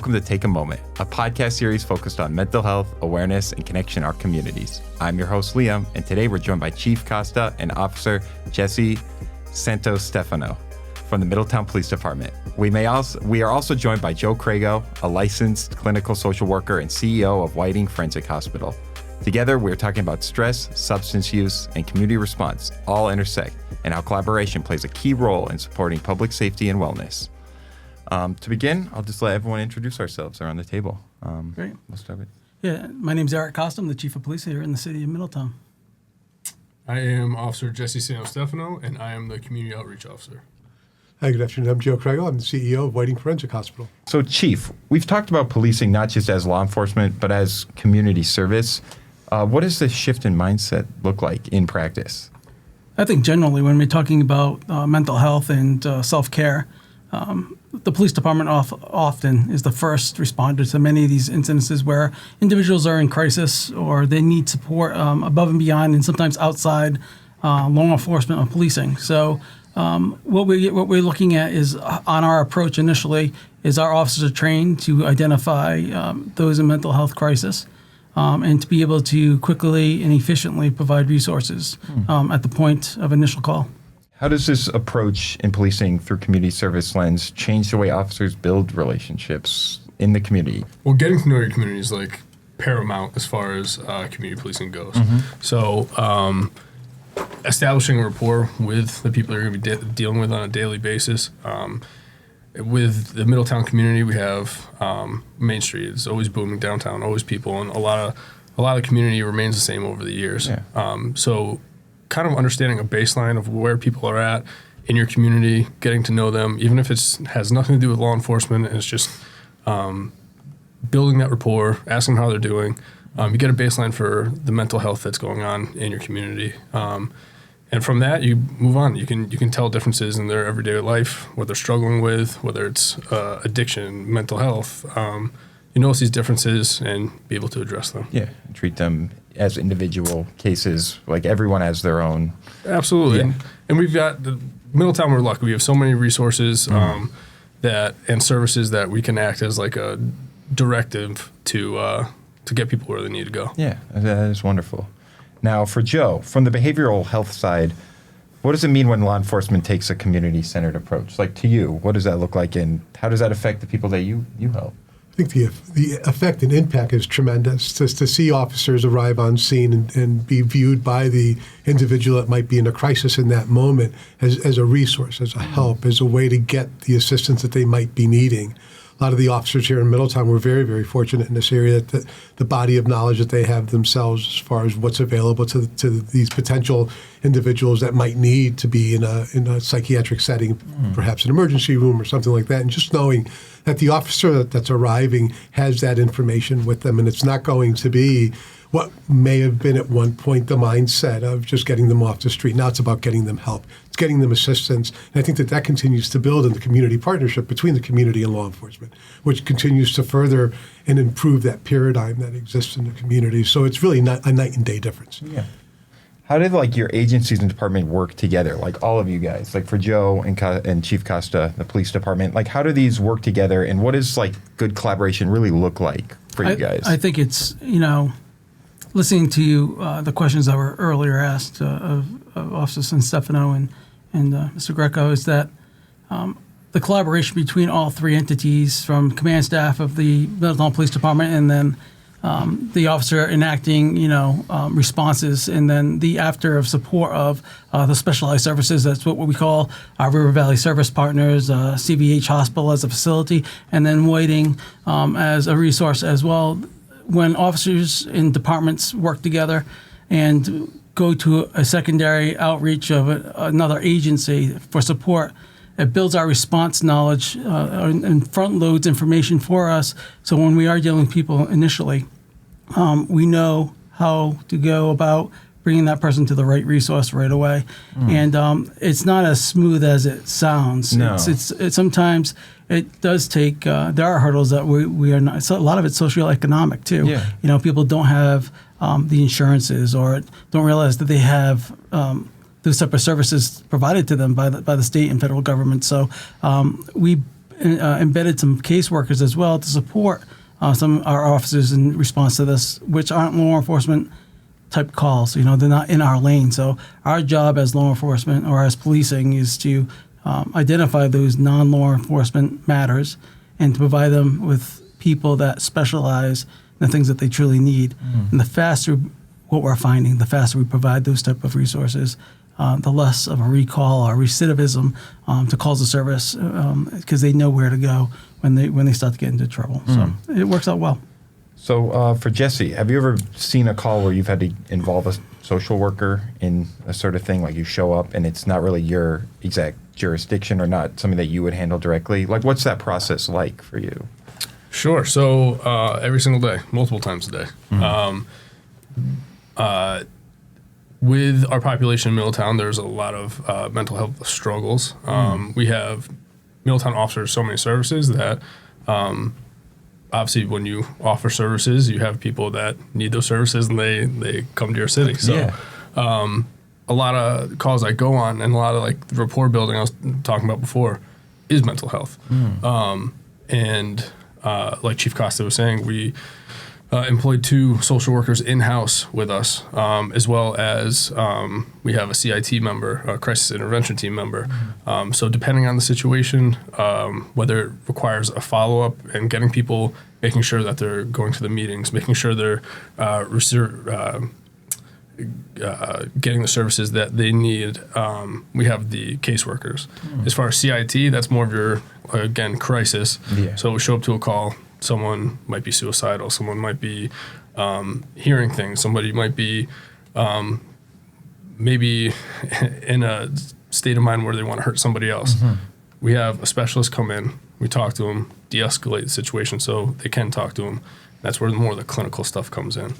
welcome to Take a Moment, a podcast series focused on mental health, awareness, and connection in our communities. I'm your host, Liam, and today we're joined by Chief Costa and Officer Jesse Santostefano from the Middletown Police Department. We are also joined by Joe Crego, a licensed clinical social worker and CEO of Whiting Forensic Hospital. Together, we're talking about stress, substance use, and community response all intersect, and how collaboration plays a key role in supporting public safety and wellness. To begin, I'll just let everyone introduce ourselves around the table. Great. We'll start with. Yeah, my name's Eric Costa. I'm the Chief of Police here in the city of Middletown. I am Officer Jesse Santostefano, and I am the Community Outreach Officer. Hi, good afternoon. I'm Joe Crego. I'm the CEO of Whiting Forensic Hospital. So, Chief, we've talked about policing not just as law enforcement, but as community service. What does this shift in mindset look like in practice? I think generally when we're talking about mental health and self-care, the police department often is the first responder to many of these incidences where individuals are in crisis or they need support above and beyond and sometimes outside law enforcement or policing. So what we're looking at is on our approach initially is our officers are trained to identify those in mental health crisis and to be able to quickly and efficiently provide resources at the point of initial call. How does this approach in policing through community service lens change the way officers build relationships in the community? Well, getting to know your community is like paramount as far as community policing goes. So establishing a rapport with the people you're going to be dealing with on a daily basis. With the Middletown community, we have Main Street. It's always booming downtown, always people, and a lot of community remains the same over the years. Yeah. So kind of understanding a baseline of where people are at in your community, getting to know them, even if it has nothing to do with law enforcement, and it's just building that rapport, asking them how they're doing. You get a baseline for the mental health that's going on in your community. And from that, you move on. You can tell differences in their everyday life, what they're struggling with, whether it's addiction, mental health. You notice these differences and be able to address them. Yeah, treat them as individual cases, like everyone has their own. Absolutely. Yeah. And we've got Middletown, we're lucky. We have so many resources and services that we can act as like a directive to get people where they need to go. Yeah, that is wonderful. Now, for Joe, from the behavioral health side, what does it mean when law enforcement takes a community-centered approach? Like, to you, what does that look like, and how does that affect the people that you help? I think the effect and impact is tremendous. Just to see officers arrive on scene and be viewed by the individual that might be in a crisis in that moment as a resource, as a help, as a way to get the assistance that they might be needing. A lot of the officers here in Middletown were very, very fortunate in this area that the body of knowledge that they have themselves as far as what's available to these potential individuals that might need to be in a psychiatric setting, perhaps an emergency room or something like that, and just knowing that the officer that's arriving has that information with them, and it's not going to be what may have been at one point the mindset of just getting them off the street. Now it's about getting them help. It's getting them assistance. And I think that continues to build in the community partnership between the community and law enforcement, which continues to further and improve that paradigm that exists in the community. So it's really not a night and day difference. Yeah. How did your agencies and department work together? Like all of you guys, like for Joe and Chief Costa, the police department, like how do these work together, and what does good collaboration really look like for you guys? I think it's, listening to you, the questions that were earlier asked of Officer Santostefano and Mr. Greco, is that the collaboration between all three entities, from command staff of the Middletown Police Department and then the officer enacting, responses, and then the after of support of the specialized services. That's what we call our River Valley Service Partners, CVH Hospital as a facility, and then Whiting as a resource as well. When officers in departments work together and go to a secondary outreach of another agency for support, it builds our response knowledge and front loads information for us. So when we are dealing with people initially, we know how to go about bringing that person to the right resource right away. And it's not as smooth as it sounds. No. It's sometimes it does take, there are hurdles that we are not, so a lot of it's socioeconomic too. Yeah. People don't have the insurances or don't realize that they have those type of services provided to them by the state and federal government. So we embedded some caseworkers as well to support some of our officers in response to this, which aren't law enforcement type calls. They're not in our lane. So our job as law enforcement or as policing is to identify those non-law enforcement matters and to provide them with people that specialize in the things that they truly need. And the faster, what we're finding, the faster we provide those type of resources, the less of a recall or recidivism to calls of service because they know where to go when they start to get into trouble. So it works out well. So for Jesse, have you ever seen a call where you've had to involve a social worker in a sort of thing, like you show up and it's not really your exact jurisdiction or not something that you would handle directly? Like, what's that process like for you? Sure. So every single day, multiple times a day. With our population in Middletown, there's a lot of mental health struggles. We have Middletown offers so many services that obviously when you offer services, you have people that need those services and they come to your city. So a lot of calls I go on and a lot of like rapport building I was talking about before is mental health. And like Chief Costa was saying, we employed 2 social workers in-house with us, as well as we have a CIT member, a crisis intervention team member. So depending on the situation, whether it requires a follow-up and getting people, making sure that they're going to the meetings, making sure they're getting the services that they need, we have the caseworkers. As far as CIT, that's more of your, again, crisis. So we show up to a call. Someone might be suicidal. Someone might be hearing things. Somebody might be maybe in a state of mind where they want to hurt somebody else. We have a specialist come in. We talk to them, de-escalate the situation so they can talk to them. That's where more of the clinical stuff comes in.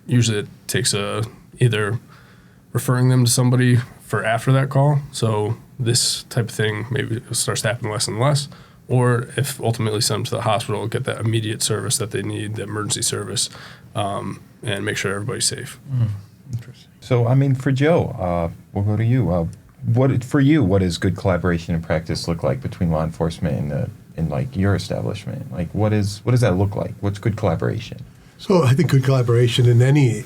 Usually it takes either referring them to somebody for after that call. So this type of thing maybe starts to happen less and less. Or if ultimately send them to the hospital, get that immediate service that they need, the emergency service, and make sure everybody's safe. Interesting. So, I mean, for Joe, we'll go to you. What does good collaboration and practice look like between law enforcement and like your establishment? Like, what does that look like? What's good collaboration? So I think good collaboration in any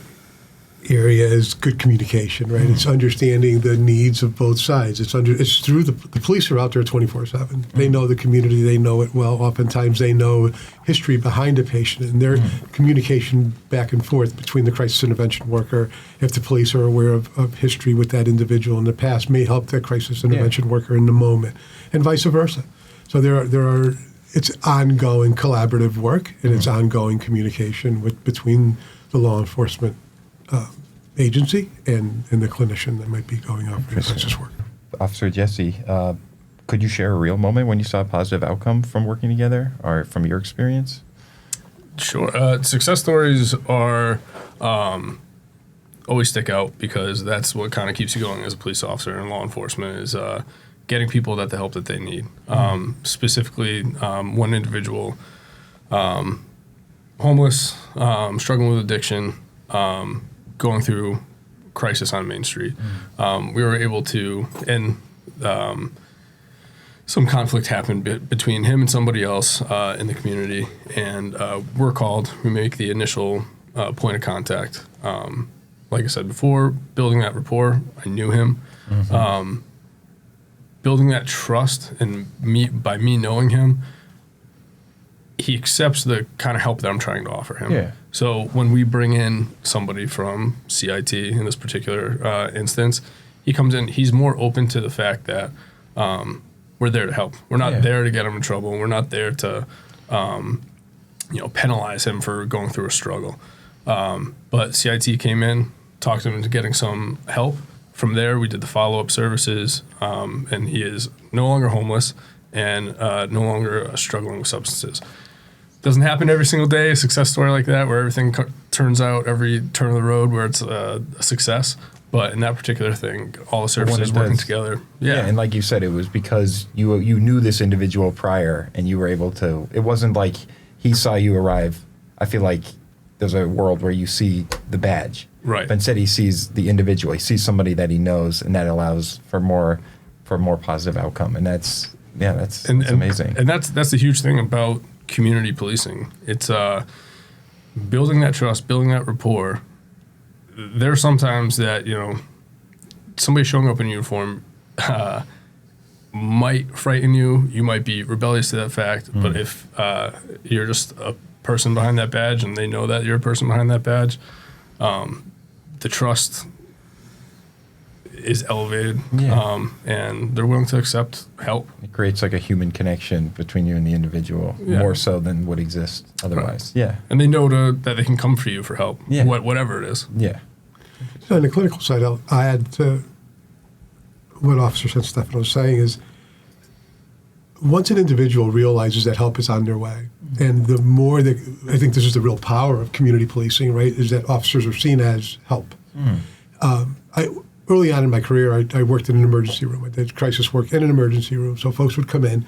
area is good communication, right? It's understanding the needs of both sides. It's through the police are out there 24/7. They know the community. They know it well. Oftentimes they know history behind a patient, and their communication back and forth between the crisis intervention worker, if the police are aware of history with that individual in the past, may help that crisis intervention worker in the moment, and vice versa. So it's ongoing collaborative work, and it's ongoing communication between the law enforcement agency and the clinician that might be going out for crisis work. Officer Jesse, could you share a real moment when you saw a positive outcome from working together or from your experience? Sure. Success stories are always stick out because that's what kind of keeps you going as a police officer and law enforcement is getting people the help that they need. Specifically, one individual, homeless, struggling with addiction, going through crisis on Main Street. We were able to, and some conflict happened between him and somebody else in the community, and we're called. We make the initial point of contact. Like I said before, building that rapport. I knew him. Building that trust, and by me knowing him, he accepts the kind of help that I'm trying to offer him. Yeah. So when we bring in somebody from CIT in this particular instance, he comes in, he's more open to the fact that we're there to help. We're not there to get him in trouble. We're not there to penalize him for going through a struggle. But CIT came in, talked him into getting some help. From there, we did the follow-up services, and he is no longer homeless and no longer struggling with substances. Doesn't happen every single day, a success story like that, where everything turns out every turn of the road where it's a success. But in that particular thing, all the services working together. Yeah, and like you said, it was because you knew this individual prior, and you were able to. It wasn't like he saw you arrive. I feel like there's a world where you see the badge, right? But instead, he sees the individual. He sees somebody that he knows, and that allows for more positive outcome. And that's Yeah, that's amazing. And that's the huge thing about community policing. It's building that trust, building that rapport. There are sometimes that, somebody showing up in uniform might frighten you. You might be rebellious to that fact. But if you're just a person behind that badge and they know that you're a person behind that badge, the trust is elevated, and they're willing to accept help. It creates like a human connection between you and the individual, more so than would exist otherwise. Right. Yeah. And they know that they can come for you for help, whatever it is. Yeah. So on the clinical side, I'll add to what Officer Santostefano was saying is, once an individual realizes that help is on their way, and the more that, I think this is the real power of community policing, right, is that officers are seen as help. Early on in my career, I worked in an emergency room. I did crisis work in an emergency room, so folks would come in, and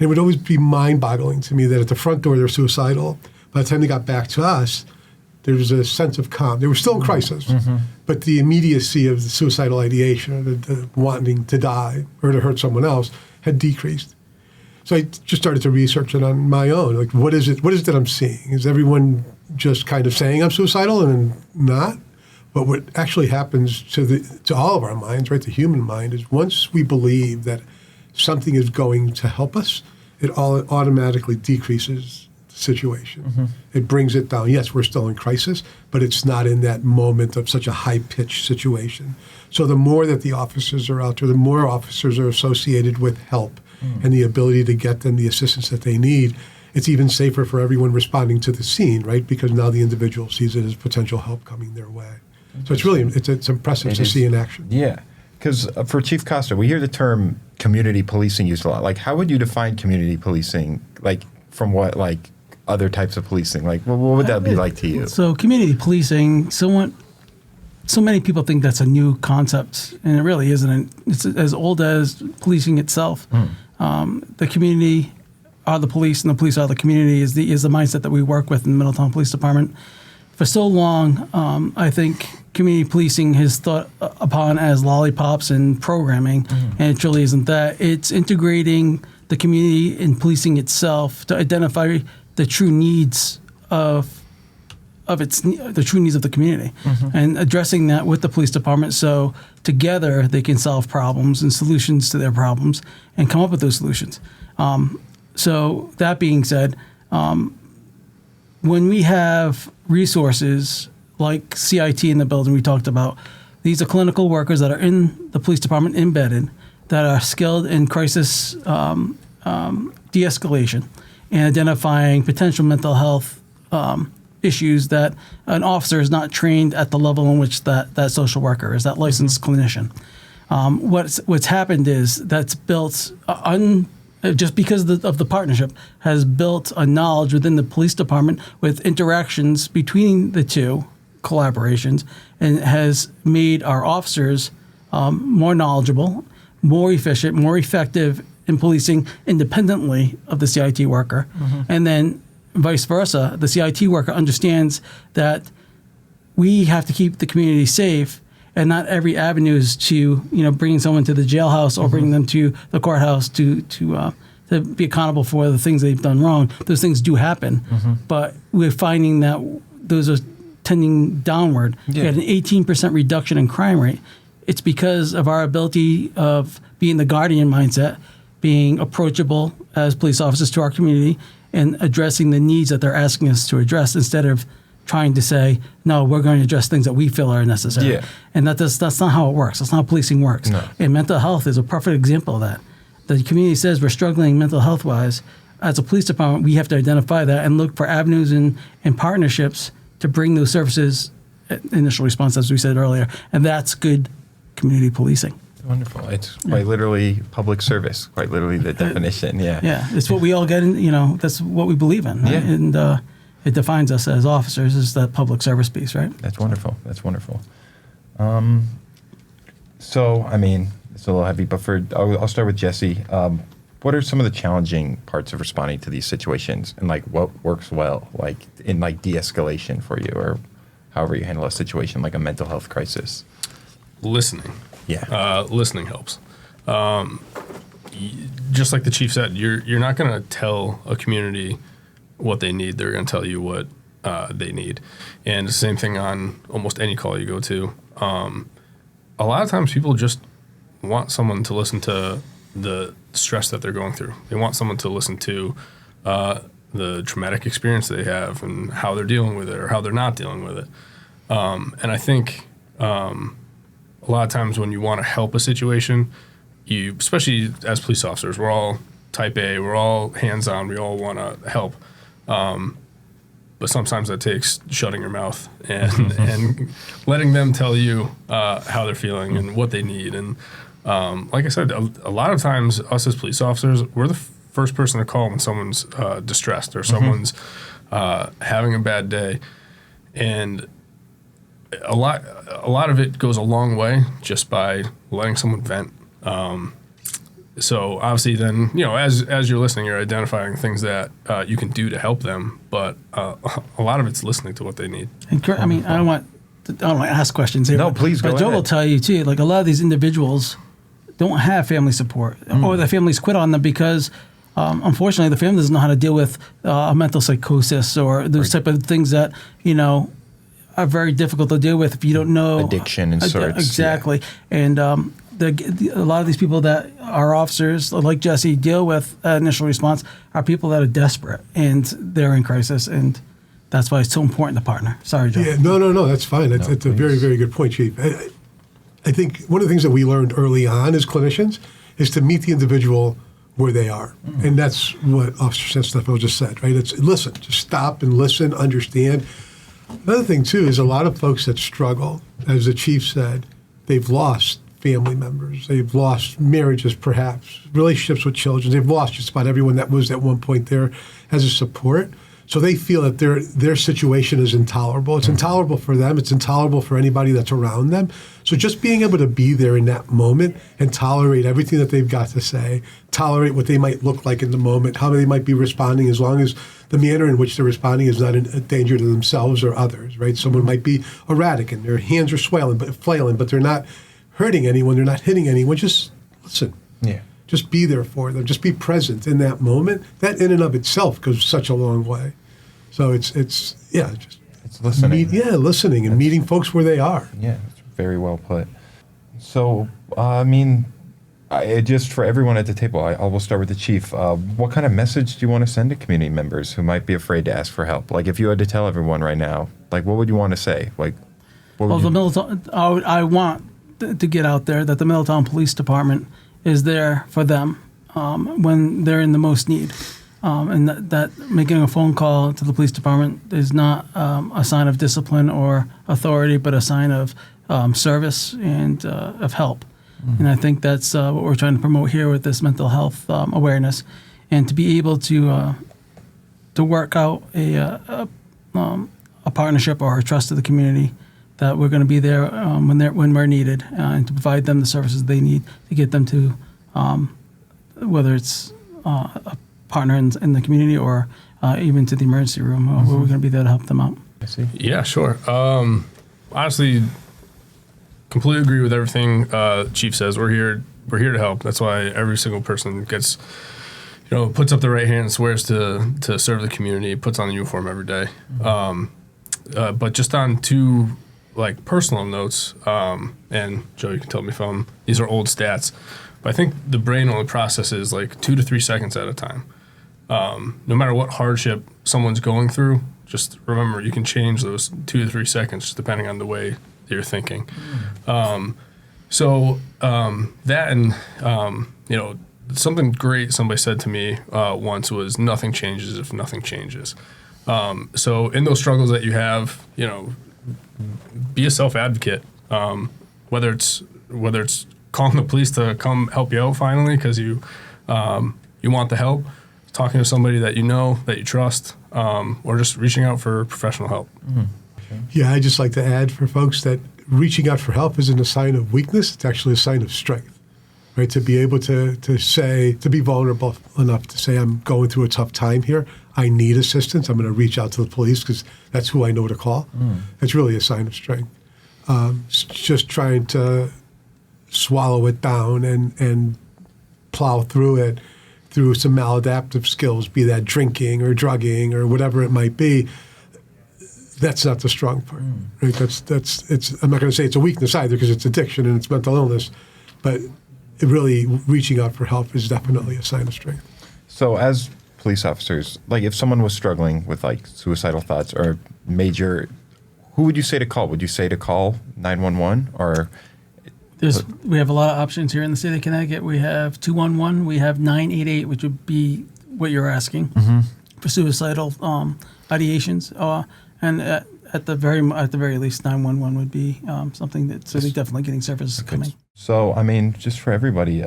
it would always be mind-boggling to me that at the front door they're suicidal. By the time they got back to us, there was a sense of calm. They were still in crisis, but the immediacy of the suicidal ideation, or the wanting to die or to hurt someone else, had decreased. So I just started to research it on my own. Like, what is it that I'm seeing? Is everyone just kind of saying I'm suicidal and not? But what actually happens to all of our minds, right, the human mind, is once we believe that something is going to help us, it automatically decreases the situation. It brings it down. Yes, we're still in crisis, but it's not in that moment of such a high-pitched situation. So the more that the officers are out there, the more officers are associated with help and the ability to get them the assistance that they need, it's even safer for everyone responding to the scene, right, because now the individual sees it as potential help coming their way. So it's impressive to see in action. Yeah, because for Chief Costa, we hear the term community policing used a lot. Like, how would you define community policing? Like, from what, like, other types of policing? Like, what would that be like to you? So community policing, so many people think that's a new concept, and it really isn't. It's as old as policing itself. The community are the police, and the police are the community is the mindset that we work with in the Middletown Police Department. For so long, I think community policing is thought upon as lollipops and programming, and it truly isn't that. It's integrating the community in policing itself to identify the true needs of the community, and addressing that with the police department, so together they can solve problems and solutions to their problems and come up with those solutions. So that being said, when we have resources like CIT in the building we talked about, these are clinical workers that are in the police department embedded, that are skilled in crisis de-escalation and identifying potential mental health issues that an officer is not trained at the level in which that social worker is, that licensed clinician. What's happened is that's built just because of the partnership, has built a knowledge within the police department with interactions between the two collaborations, and has made our officers more knowledgeable, more efficient, more effective in policing independently of the CIT worker. And then vice versa, the CIT worker understands that we have to keep the community safe, and not every avenue is to bringing someone to the jailhouse or bringing them to the courthouse to be accountable for the things they've done wrong. Those things do happen, but we're finding that those are tending downward. We had an 18% reduction in crime rate. It's because of our ability of being the guardian mindset, being approachable as police officers to our community, and addressing the needs that they're asking us to address, instead of trying to say, no, we're going to address things that we feel are necessary. And that's not how it works. That's not how policing works. No. And mental health is a perfect example of that. The community says we're struggling mental health-wise. As a police department, we have to identify that and look for avenues and partnerships to bring those services, initial response, as we said earlier. And that's good community policing. Wonderful. It's quite literally public service, quite literally the definition. Yeah, it's what we all get in, that's what we believe in. Right? And it defines us as officers, is that public service piece, right? That's wonderful. That's wonderful. So, I mean, it's a little heavy, but I'll start with Jesse. What are some of the challenging parts of responding to these situations, and like what works well, like in like de-escalation for you, or however you handle a situation like a mental health crisis? Listening. Yeah. Listening helps. just like the chief said, you're not going to tell a community what they need. They're going to tell you what they need. And the same thing on almost any call you go to. A lot of times people just want someone to listen to the stress that they're going through. They want someone to listen to the traumatic experience they have and how they're dealing with it or how they're not dealing with it. And I think a lot of times when you want to help a situation, especially as police officers, we're all type A, we're all hands-on, we all want to help. But sometimes that takes shutting your mouth and letting them tell you how they're feeling and what they need. And like I said, a lot of times us as police officers, we're the first person to call when someone's distressed or someone's having a bad day. And a lot of it goes a long way just by letting someone vent. So obviously then, as you're listening, you're identifying things that you can do to help them, but a lot of it's listening to what they need. And I mean, I don't want to ask questions here. No, please go But Joe ahead. will tell you too, like a lot of these individuals don't have family support or their families quit on them because unfortunately the family doesn't know how to deal with mental psychosis or those type of things that, are very difficult to deal with if you don't know. Addiction and sorts. Exactly. Yeah. And a lot of these people that our officers, like Jesse, deal with initial response are people that are desperate and they're in crisis. And that's why it's so important to partner. Sorry, Joe. Yeah, no, that's fine. It's a very, very good point, Chief. I think one of the things that we learned early on as clinicians is to meet the individual where they are. And that's what Officer Santostefano just said, right? It's listen, just stop and listen, understand. Another thing, too, is a lot of folks that struggle, as the chief said, they've lost family members. They've lost marriages, perhaps, relationships with children. They've lost just about everyone that was at one point there as a support. So they feel that their situation is intolerable. It's intolerable for them. It's intolerable for anybody that's around them. So just being able to be there in that moment and tolerate everything that they've got to say, tolerate what they might look like in the moment, how they might be responding, as long as the manner in which they're responding is not a danger to themselves or others, right? Someone might be erratic and their hands are flailing, but they're not hurting anyone. They're not hitting anyone. Just listen. Yeah. Just be there for them. Just be present in that moment. That in and of itself goes such a long way. So it's listening. Listening and meeting folks where they are. Yeah, it's very well put. So, just for everyone at the table, I will start with the chief. What kind of message do you want to send to community members who might be afraid to ask for help? Like, if you had to tell everyone right now, like, what would you want to say? Like, I want to get out there that the Middletown Police Department is there for them when they're in the most need. And that making a phone call to the police department is not a sign of discipline or authority, but a sign of service and of help. Mm-hmm. And I think that's what we're trying to promote here with this mental health awareness, and to be able to work out a partnership or a trust to the community that we're going to be there when we're needed, and to provide them the services they need to get them to whether it's a partner in the community or even to the emergency room, where we're going to be there to help them out. I see. Yeah, sure. Honestly, completely agree with everything Chief says. We're here to help. That's why every single person gets, puts up the right hand and swears to serve the community, puts on the uniform every day. But just on two personal notes, and Joe, you can tell me if these are old stats, but I think the brain only processes 2 to 3 seconds at a time. No matter what hardship someone's going through, just remember you can change those 2 to 3 seconds depending on the way that you're thinking. So that and something great somebody said to me once was, nothing changes if nothing changes. So in those struggles that you have, be a self-advocate, whether it's calling the police to come help you out finally because you want the help, talking to somebody that that you trust, or just reaching out for professional help. Mm-hmm. Okay. Yeah, I'd just like to add for folks that reaching out for help isn't a sign of weakness. It's actually a sign of strength, right? To be able to be vulnerable enough to say, I'm going through a tough time here. I need assistance. I'm going to reach out to the police because that's who I know to call. It's really a sign of strength. Just trying to swallow it down and plow through it through some maladaptive skills, be that drinking or drugging or whatever it might be. That's not the strong part, right? It's. I'm not going to say it's a weakness either, because it's addiction and it's mental illness, but it really reaching out for help is definitely a sign of strength. So as police officers, like if someone was struggling with like suicidal thoughts or major, who would you say to call? Would you say to call 911 or? We have a lot of options here in the state of Connecticut. We have 211, we have 988, which would be what you're asking for suicidal ideations. And at the very least, 911 would be something that's really definitely getting services coming. So, I mean, just for everybody,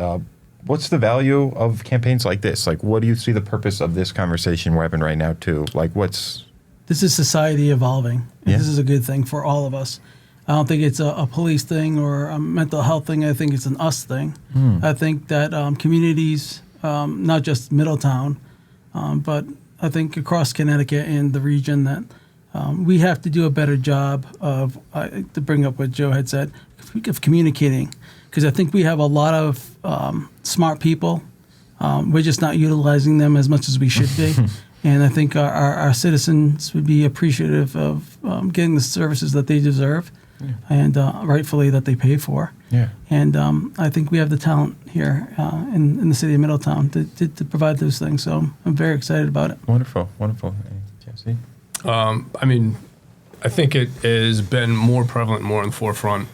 what's the value of campaigns like this? Like, what do you see the purpose of this conversation we're having right now, too? Like, what's... This is society evolving. And This is a good thing for all of us. I don't think it's a police thing or a mental health thing. I think it's an us thing. I think that communities, not just Middletown, but I think across Connecticut and the region, that we have to do a better job of, to bring up what Joe had said, of communicating. Because I think we have a lot of smart people. We're just not utilizing them as much as we should be. And I think our citizens would be appreciative of getting the services that they deserve and rightfully that they pay for. Yeah. And I think we have the talent here in the city of Middletown to provide those things. So I'm very excited about it. Wonderful, wonderful. Jesse? I mean, I think it has been more prevalent, more in the forefront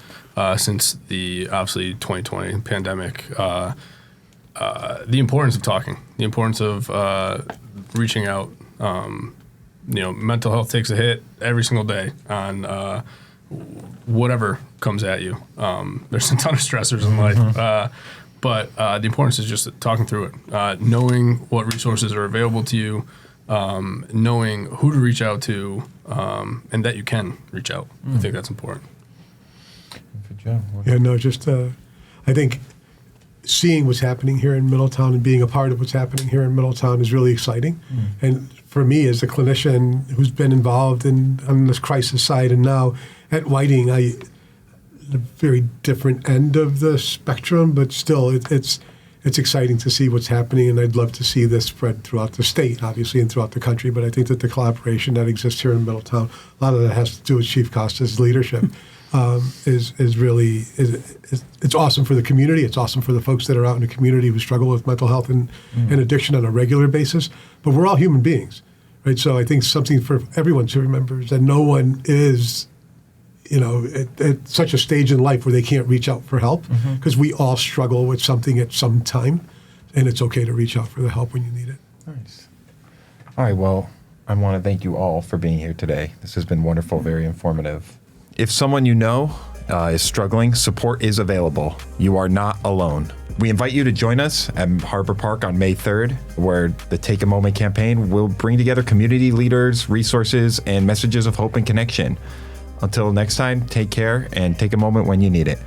since the, obviously, 2020 pandemic. The importance of talking, the importance of reaching out. Mental health takes a hit every single day on whatever comes at you. There's a ton of stressors in life. But the importance is just talking through it, knowing what resources are available to you, knowing who to reach out to, and that you can reach out. I think that's important. Good job. Yeah, no, just I think seeing what's happening here in Middletown and being a part of what's happening here in Middletown is really exciting. And for me, as a clinician who's been involved on this crisis side, and now at Whiting, a very different end of the spectrum, but still, it's exciting to see what's happening, and I'd love to see this spread throughout the state, obviously, and throughout the country. But I think that the collaboration that exists here in Middletown, a lot of that has to do with Chief Costa's leadership. Is really it's awesome for the community. It's awesome for the folks that are out in the community who struggle with mental health and addiction on a regular basis. But we're all human beings, right? So I think something for everyone to remember is that no one is, at such a stage in life where they can't reach out for help, because we all struggle with something at some time, and it's okay to reach out for the help when you need it. Nice. All right. Well, I want to thank you all for being here today. This has been wonderful, very informative. If someone you know is struggling, support is available. You are not alone. We invite you to join us at Harbor Park on May 3rd, where the Take a Moment campaign will bring together community leaders, resources, and messages of hope and connection. Until next time, take care and take a moment when you need it.